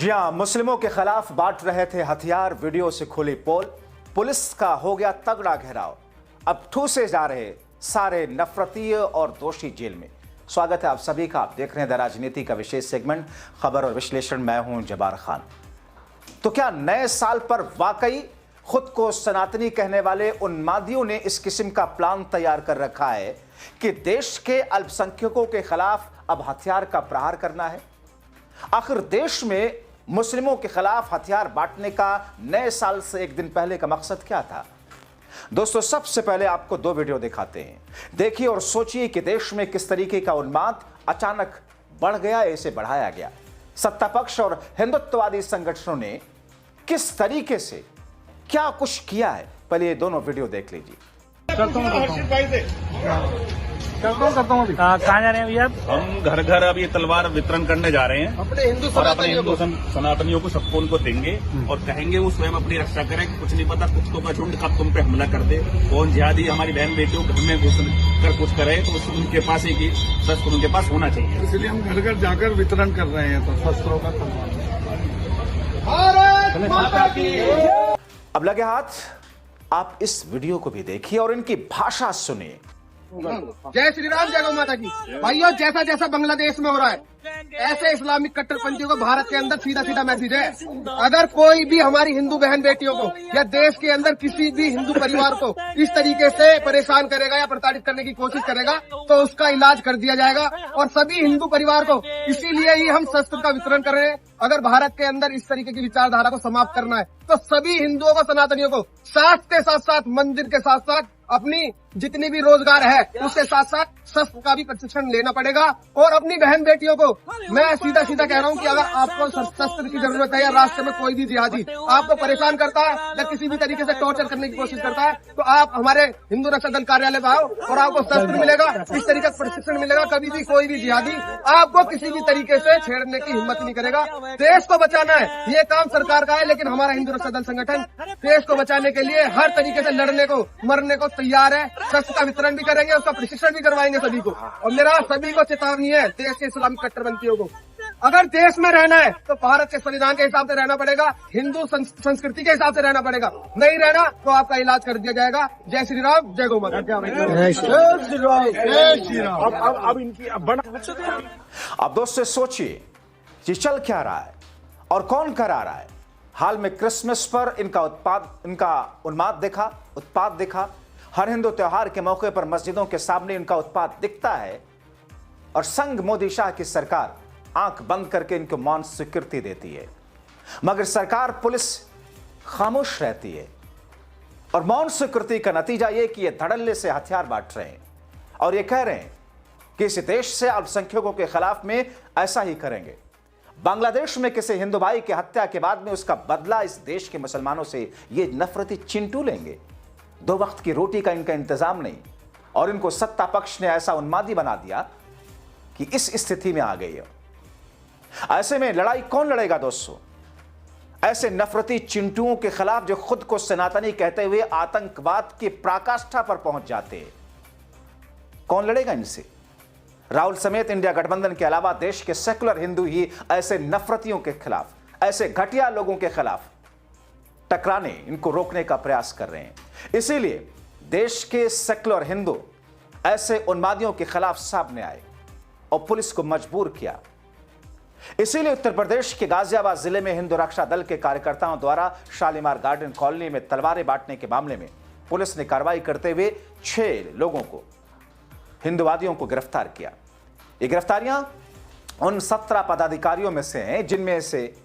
जी हां, मुस्लिमों के खिलाफ बांट रहे थे हथियार, वीडियो से खुली पोल। पुलिस का हो गया तगड़ा घेराव। अब ठूसे जा रहे सारे नफरतीय और दोषी जेल में। स्वागत है आप सभी का। आप देख रहे हैं द राजनीति का विशेष सेगमेंट खबर और विश्लेषण। मैं हूं जब्बार खान। तो क्या नए साल पर वाकई खुद को सनातनी कहने वाले उन्मादियों ने इस किस्म का प्लान तैयार कर रखा है कि देश के अल्पसंख्यकों के खिलाफ अब हथियार का प्रहार करना है? आखिर देश में मुस्लिमों के खिलाफ हथियार बांटने का नए साल से एक दिन पहले का मकसद क्या था? दोस्तों, सबसे पहले आपको दो वीडियो दिखाते हैं। देखिए और सोचिए कि देश में किस तरीके का उन्माद अचानक बढ़ गया, इसे बढ़ाया गया। सत्ता पक्ष और हिंदुत्ववादी संगठनों ने किस तरीके से क्या कुछ किया है, पहले ये दोनों वीडियो देख लीजिए। कहाँ जा रहे हैं अभी आप? हम घर घर अब ये तलवार वितरण करने जा रहे हैं अपने हिंदू और अपने हिंदू सनातनियों को सबको उनको देंगे और कहेंगे वो स्वयं अपनी रक्षा करें। कुछ नहीं पता कुत्तों का झुंड कब तुम पे हमला कर दे, कौन जिहादी हमारी बहन बेटियों घर में घुस कर कुछ करे, तो उनके पास एक ही शस्त्र उनके पास होना चाहिए। इसलिए हम घर घर जाकर वितरण कर रहे हैं तो शस्त्रों का। अब लगे हाथ, आप इस वीडियो को भी देखिए और इनकी भाषा सुनिए। जय श्री राम, जय गौ माता की। भाइयों, जैसा जैसा बांग्लादेश में हो रहा है, ऐसे इस्लामिक कट्टरपंथियों को भारत के अंदर सीधा सीधा मैसेज है। अगर कोई भी हमारी हिंदू बहन बेटियों को या देश के अंदर किसी भी हिंदू परिवार को इस तरीके से परेशान करेगा या प्रताड़ित करने की कोशिश करेगा तो उसका इलाज कर दिया जाएगा। और सभी हिंदू परिवार को इसीलिए ही हम शस्त्र का वितरण कर रहे हैं। अगर भारत के अंदर इस तरीके की विचारधारा को समाप्त करना है तो सभी हिंदुओं को, सनातनियों को साथ के साथ साथ मंदिर के साथ साथ अपनी जितनी भी रोजगार है उसके साथ साथ शस्त्र का भी प्रशिक्षण लेना पड़ेगा। और अपनी बहन बेटियों को मैं सीधा सीधा कह रहा हूँ कि अगर आपको शस्त्र की जरूरत है या रास्ते में कोई भी जिहादी आपको परेशान करता है या किसी भी तरीके से टॉर्चर करने की कोशिश करता है तो आप हमारे हिंदू रक्षा दल कार्यालय में आओ और आपको शस्त्र मिलेगा, इस तरीके का प्रशिक्षण मिलेगा। कभी भी कोई भी जिहादी आपको किसी भी तरीके से छेड़ने की हिम्मत नहीं करेगा। देश को बचाना है, ये काम सरकार का है, लेकिन हमारा हिंदू रक्षा दल संगठन देश को बचाने के लिए हर तरीके से लड़ने को मरने को तैयार है। शस्त्र का वितरण भी करेंगे, उसका प्रशिक्षण भी करवाएंगे सभी को। और मेरा सभी को चेतावनी है, देश के इस्लामिक कट्टरपंथियों को, अगर देश में रहना है तो भारत के संविधान के हिसाब से रहना पड़ेगा, हिंदू संस्कृति के हिसाब से रहना पड़ेगा। नहीं रहना तो आपका इलाज कर दिया जाएगा। जय श्री राम, जय गौ माता। अब दोस्तों सोचिए ये चल क्या रहा है और कौन करा रहा है। हाल में क्रिसमस पर इनका उत्पाद दिखा। हर हिंदू त्योहार के मौके पर मस्जिदों के सामने इनका उत्पाद दिखता है और संग मोदी शाह की सरकार आंख बंद करके इनको मौन स्वीकृति देती है। मगर सरकार, पुलिस खामोश रहती है और मौन स्वीकृति का नतीजा यह कि ये धड़ल्ले से हथियार बांट रहे हैं और ये कह रहे हैं कि इस देश से अल्पसंख्यकों के खिलाफ में ऐसा ही करेंगे। बांग्लादेश में किसी हिंदू भाई की हत्या के बाद में उसका बदला इस देश के मुसलमानों से ये नफरती चिंटू लेंगे। 2 वक्त की रोटी का इनका इंतजाम नहीं और इनको सत्ता पक्ष ने ऐसा उन्मादी बना दिया कि इस स्थिति में आ गई है। ऐसे में लड़ाई कौन लड़ेगा दोस्तों? ऐसे नफरती चिंटुओं के खिलाफ जो खुद को सनातनी कहते हुए आतंकवाद की पराकाष्ठा पर पहुंच जाते हैं, कौन लड़ेगा इनसे? राहुल समेत इंडिया गठबंधन के अलावा देश के सेकुलर हिंदू ही ऐसे नफरतियों के खिलाफ, ऐसे घटिया लोगों के खिलाफ टकराने, इनको रोकने का प्रयास कर रहे हैं। इसीलिए देश के सेकुलर हिंदू ऐसे उन्मादियों के खिलाफ सामने आए और पुलिस को मजबूर किया। इसीलिए उत्तर प्रदेश के गाजियाबाद जिले में हिंदू रक्षा दल के कार्यकर्ताओं द्वारा शालीमार गार्डन कॉलोनी में तलवारें बांटने के मामले में पुलिस ने कार्रवाई करते हुए 6 लोगों को, हिंदुवादियों को गिरफ्तार किया। ये गिरफ्तारियां उन 17 पदाधिकारियों में से हैं जिनमें से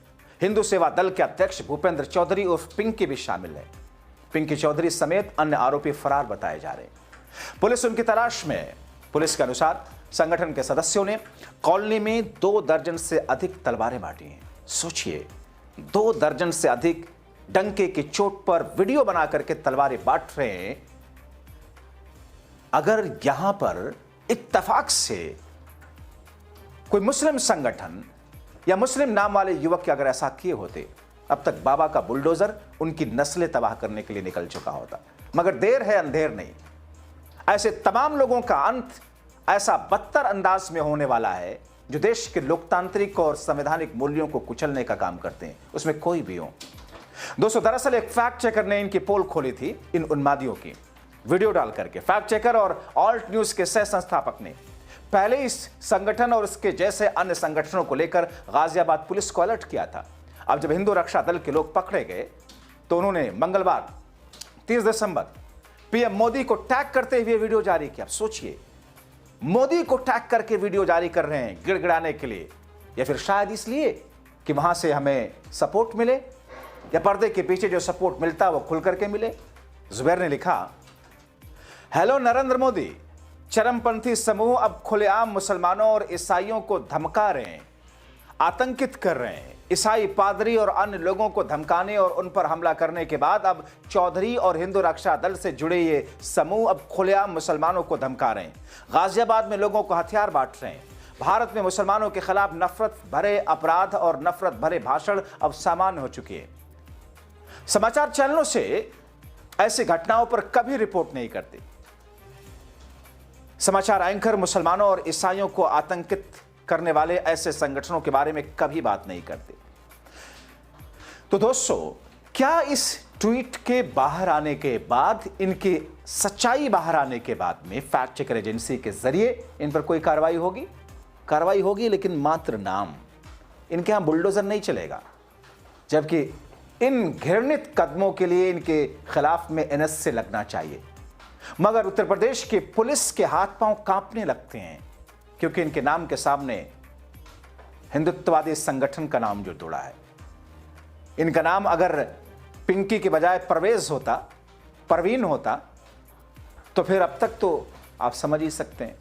हिंदू सेवा दल के अध्यक्ष भूपेंद्र चौधरी उर्फ पिंकी भी शामिल है। पिंकी चौधरी समेत अन्य आरोपी फरार बताए जा रहे हैं। पुलिस उनकी तलाश में है। पुलिस के अनुसार संगठन के सदस्यों ने कॉलोनी में 2 दर्जन से अधिक तलवारें बांटी हैं। सोचिए, 2 दर्जन से अधिक डंके की चोट पर वीडियो बना करके तलवारें बांट रहे हैं। अगर यहां पर इत्तेफाक से कोई मुस्लिम संगठन या मुस्लिम नाम वाले युवक के अगर ऐसा किए होते, अब तक बाबा का बुलडोजर उनकी नस्लें तबाह करने के लिए निकल चुका होता। मगर देर है अंधेर नहीं। ऐसे तमाम लोगों का अंत ऐसा बदतर अंदाज में होने वाला है जो देश के लोकतांत्रिक और संवैधानिक मूल्यों को कुचलने का काम करते हैं, उसमें कोई भी हो। दोस्तों, दरअसल एक फैक्ट चेकर ने इनकी पोल खोली थी इन उन्मादियों की वीडियो डाल करके। फैक्ट चेकर और ऑल्ट न्यूज के सह संस्थापक ने पहले इस संगठन और उसके जैसे अन्य संगठनों को लेकर गाजियाबाद पुलिस को अलर्ट किया था। अब जब हिंदू रक्षा दल के लोग पकड़े गए तो उन्होंने मंगलवार 30 दिसंबर पीएम मोदी को टैग करते हुए वीडियो जारी किया। अब सोचिए, मोदी को टैग करके वीडियो जारी कर रहे हैं गिड़गिड़ाने के लिए, या फिर शायद इसलिए कि वहां से हमें सपोर्ट मिले, या पर्दे के पीछे जो सपोर्ट मिलता है वो खुल करके मिले। जुबैर ने लिखा, हेलो नरेंद्र मोदी, चरमपंथी समूह अब खुलेआम मुसलमानों और ईसाइयों को धमका रहे हैं, आतंकित कर रहे हैं। ईसाई पादरी और अन्य लोगों को धमकाने और उन पर हमला करने के बाद अब चौधरी और हिंदू रक्षा दल से जुड़े ये समूह अब खुलेआम मुसलमानों को धमका रहे हैं, गाजियाबाद में लोगों को हथियार बांट रहे हैं। भारत में मुसलमानों के खिलाफ नफरत भरे अपराध और नफरत भरे भाषण अब सामान्य हो चुके हैं। समाचार चैनलों से ऐसी घटनाओं पर कभी रिपोर्ट नहीं करते। समाचार एंकर मुसलमानों और ईसाइयों को आतंकित करने वाले ऐसे संगठनों के बारे में कभी बात नहीं करते। तो दोस्तों, क्या इस ट्वीट के बाहर आने के बाद, इनकी सच्चाई बाहर आने के बाद में फैक्ट चेकर एजेंसी के जरिए इन पर कोई कार्रवाई होगी? कार्रवाई होगी, लेकिन मात्र नाम। इनके यहां बुलडोजर नहीं चलेगा, जबकि इन घृणित कदमों के लिए इनके खिलाफ में एनएसए लगना चाहिए। मगर उत्तर प्रदेश की पुलिस के हाथ पांव कांपने लगते हैं, क्योंकि इनके नाम के सामने हिंदुत्ववादी संगठन का नाम जो जुड़ा है। इनका नाम अगर पिंकी के बजाय परवेज होता, परवीन होता, तो फिर अब तक तो आप समझ ही सकते हैं।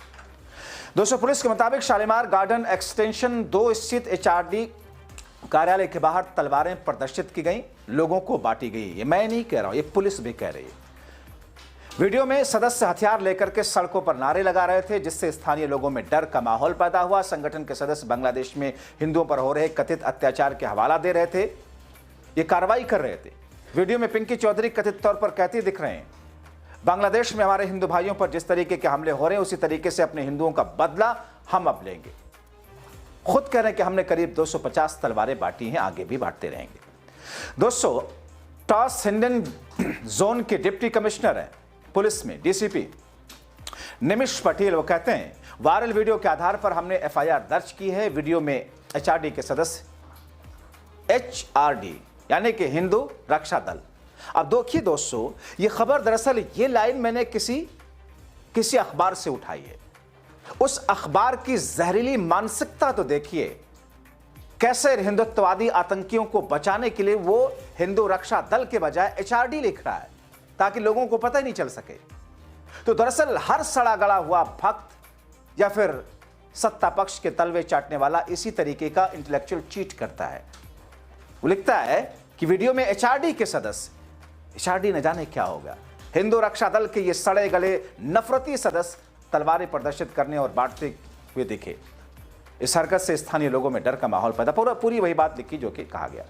दोस्तों, पुलिस के मुताबिक शालीमार गार्डन एक्सटेंशन 2 स्थित एचआरडी कार्यालय के बाहर तलवारें प्रदर्शित की गई, लोगों को बांटी गई। ये मैं नहीं कह रहा हूं, ये पुलिस भी कह रही है। वीडियो में सदस्य हथियार लेकर के सड़कों पर नारे लगा रहे थे, जिससे स्थानीय लोगों में डर का माहौल पैदा हुआ। संगठन के सदस्य बांग्लादेश में हिंदुओं पर हो रहे कथित अत्याचार के हवाला दे रहे थे, ये कार्रवाई कर रहे थे। वीडियो में पिंकी चौधरी कथित तौर पर कहती दिख रहे हैं, बांग्लादेश में हमारे हिंदू भाइयों पर जिस तरीके के हमले हो रहे हैं, उसी तरीके से अपने हिंदुओं का बदला हम अब लेंगे। खुद कह रहे हैं कि हमने करीब 250 तलवारें बांटी हैं, आगे भी बांटते रहेंगे। दोस्तों, टॉस हिंडन जोन के डिप्टी कमिश्नर हैं पुलिस में, डीसीपी निमिष पटेल, वो कहते हैं, वायरल वीडियो के आधार पर हमने एफआईआर दर्ज की है। वीडियो में एचआरडी के सदस्य, एचआरडी यानी कि हिंदू रक्षा दल। अब देखिए दोस्तों, ये खबर, दरअसल ये लाइन मैंने किसी अखबार से उठाई है। उस अखबार की जहरीली मानसिकता तो देखिए, कैसे हिंदुत्ववादी आतंकियों को बचाने के लिए वो हिंदू रक्षा दल के बजाय एचआरडी लिख रहा है, ताकि लोगों को पता ही नहीं चल सके। तो दरअसल हर सड़ा गड़ा हुआ भक्त या फिर सत्ता पक्ष के तलवे चाटने वाला इसी तरीके का इंटेलेक्चुअल चीट करता है। वो लिखता है कि वीडियो में एचआरडी के सदस्य, एचआरडी न जाने क्या होगा, हिंदू रक्षा दल के ये सड़े गले नफरती सदस्य तलवारें प्रदर्शित करने और बांटते हुए दिखे। इस हरकत से स्थानीय लोगों में डर का माहौल पैदा, पूरी वही बात लिखी जो कि कहा गया।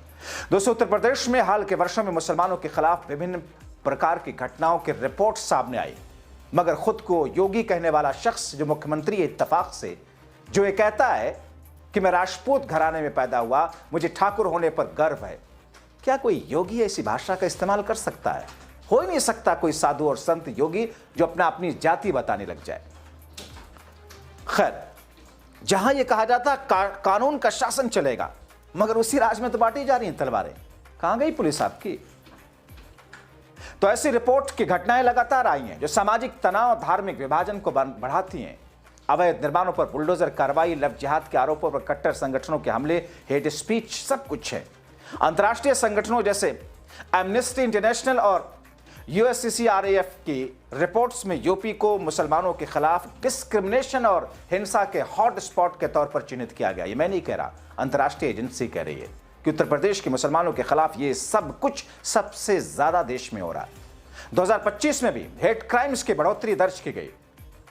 दोस्तों, उत्तर प्रदेश में हाल के वर्षों में मुसलमानों के खिलाफ विभिन्न प्रकार की घटनाओं की रिपोर्ट सामने आई, मगर खुद को योगी कहने वाला शख्स, जो मुख्यमंत्री इत्तेफाक से, जो ये कहता है कि मैं राजपूत घराने में पैदा हुआ, मुझे ठाकुर होने पर गर्व है, क्या कोई योगी ऐसी भाषा का इस्तेमाल कर सकता है? हो ही नहीं सकता कोई साधु और संत योगी जो अपनी जाति बताने लग जाए। खैर, जहां यह कहा जाता कानून का शासन चलेगा, मगर उसी राज में तो बांटी जा रही हैं तलवारें। कहां गई पुलिस आपकी? तो ऐसी रिपोर्ट की घटनाएं लगातार आई हैं, जो सामाजिक तनाव, धार्मिक विभाजन को बढ़ाती हैं। अवैध निर्माणों पर बुलडोजर कार्रवाई, लव जिहाद के आरोपों पर कट्टर संगठनों के हमले, हेट स्पीच, सब कुछ है। अंतर्राष्ट्रीय संगठनों जैसे एमनेस्टी इंटरनेशनल और यूएससीसीआरएफ की रिपोर्ट्स में यूपी को मुसलमानों के खिलाफ डिस्क्रिमिनेशन और हिंसा के हॉट स्पॉट के तौर पर चिन्हित किया गया। ये मैं नहीं कह रहा, अंतर्राष्ट्रीय एजेंसी कह रही है कि उत्तर प्रदेश के मुसलमानों के खिलाफ ये सब कुछ सबसे ज्यादा देश में हो रहा है। 2025 में भी हेट क्राइम्स की बढ़ोतरी दर्ज की गई।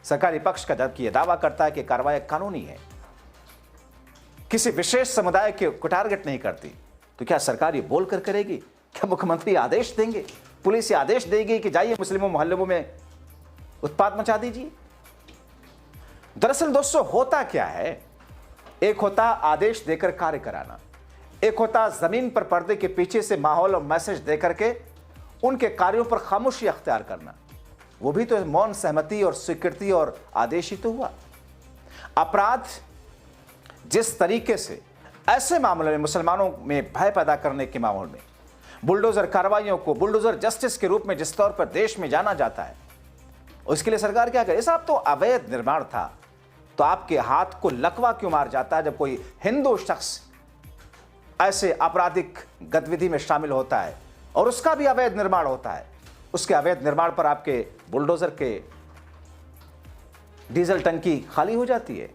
सरकारी पक्ष का जबकि यह दावा करता है कि कार्रवाई कानूनी है, किसी विशेष समुदाय को टारगेट नहीं करती, तो क्या सरकार ये बोलकर करेगी? क्या मुख्यमंत्री आदेश देंगे, पुलिस ये आदेश देगी कि जाइए मुस्लिमों मोहल्लों में उत्पात मचा दीजिए? दरअसल दोस्तों, होता क्या है, एक होता आदेश देकर कार्य कराना, एक होता जमीन पर पर्दे के पीछे से माहौल और मैसेज देकर के उनके कार्यों पर खामोशी अख्तियार करना। वो भी तो मौन सहमति और स्वीकृति और आदेश ही तो हुआ। अपराध जिस तरीके से ऐसे मामलों में मुसलमानों में भय पैदा करने के माहौल में बुलडोजर कार्रवाइयों को बुलडोजर जस्टिस के रूप में जिस तौर पर देश में जाना जाता है, उसके लिए सरकार क्या करे? साहब तो अवैध निर्माण था, तो आपके हाथ को लकवा क्यों मार जाता है जब कोई हिंदू शख्स ऐसे आपराधिक गतिविधि में शामिल होता है और उसका भी अवैध निर्माण होता है? उसके अवैध निर्माण पर आपके बुलडोजर के डीजल टंकी खाली हो जाती है।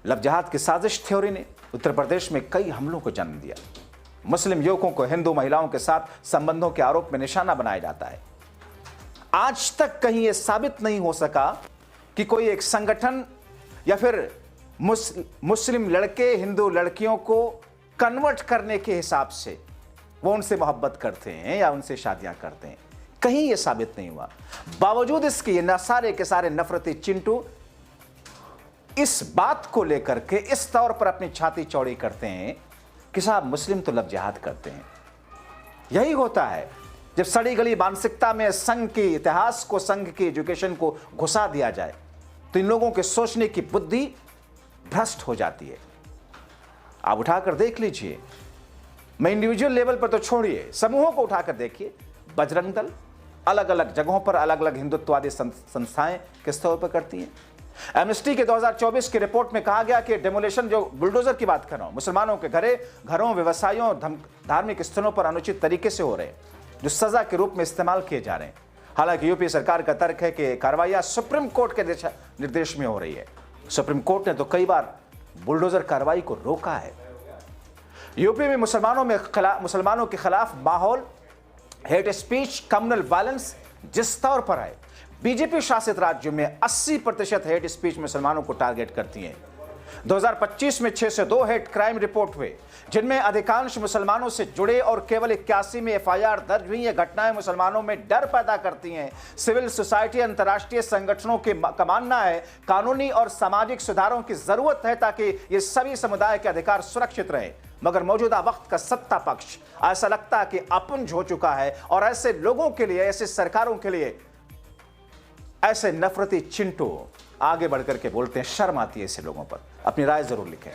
लव जिहाद की साजिश थ्योरी ने उत्तर प्रदेश में कई हमलों को जन्म दिया। मुस्लिम युवकों को हिंदू महिलाओं के साथ संबंधों के आरोप में निशाना बनाया जाता है। आज तक कहीं यह साबित नहीं हो सका कि कोई एक संगठन या फिर मुस्लिम लड़के हिंदू लड़कियों को कन्वर्ट करने के हिसाब से वो उनसे मोहब्बत करते हैं या उनसे शादियां करते हैं, कहीं यह साबित नहीं हुआ। बावजूद इसके ये सारे के सारे नफरती चिंटू इस बात को लेकर के इस तौर पर अपनी छाती चौड़ी करते हैं कि साहब मुस्लिम तो लव जिहाद करते हैं। यही होता है जब सड़ी गली मानसिकता में संघ के इतिहास को, संघ की एजुकेशन को घुसा दिया जाए तो इन लोगों के सोचने की बुद्धि भ्रष्ट हो जाती है। आप उठाकर देख लीजिए, मैं इंडिविजुअल लेवल पर तो छोड़िए, समूहों को उठाकर देखिए। बजरंग दल अलग अलग जगहों पर अलग अलग हिंदुत्ववादी संस्थाएं किस तौर पर करती हैं। एमनेस्टी के 2024 की रिपोर्ट में कहा गया कि डेमोलेशन, जो बुलडोजर की बात कर रहा हूं, मुसलमानों के घरों, व्यवसायों, धार्मिक स्थलों पर अनुचित तरीके से हो रहे हैं, जो सजा के रूप में इस्तेमाल किए जा रहे हैं। हालांकि यूपी सरकार का तर्क है कि कार्रवाइयां सुप्रीम कोर्ट के निर्देश में हो रही है। सुप्रीम कोर्ट ने तो कई बार बुलडोजर कार्रवाई को रोका है। यूपी में मुसलमानों के खिलाफ माहौल, हेट स्पीच, कम्युनल वायलेंस जिस तौर पर है, बीजेपी शासित राज्यों में 80% हेट स्पीच मुसलमानों को टारगेट करती है। 2025 में 602 हेट क्राइम रिपोर्ट हुए, जिनमें अधिकांश मुसलमानों से जुड़े और केवल 81 में एफआईआर दर्ज हुई। ये घटनाएं मुसलमानों में डर पैदा करती हैं। सिविल सोसाइटी, अंतर्राष्ट्रीय संगठनों का मानना है कानूनी और सामाजिक सुधारों की जरूरत है ताकि ये सभी समुदाय के अधिकार सुरक्षित रहे। मगर मौजूदा वक्त का सत्ता पक्ष ऐसा लगता है कि अपुंज हो चुका है और ऐसे लोगों के लिए, ऐसे सरकारों के लिए ऐसे नफरती चिंटू आगे बढ़कर के बोलते हैं। शर्म आती है ऐसे लोगों पर। अपनी राय जरूर लिखें।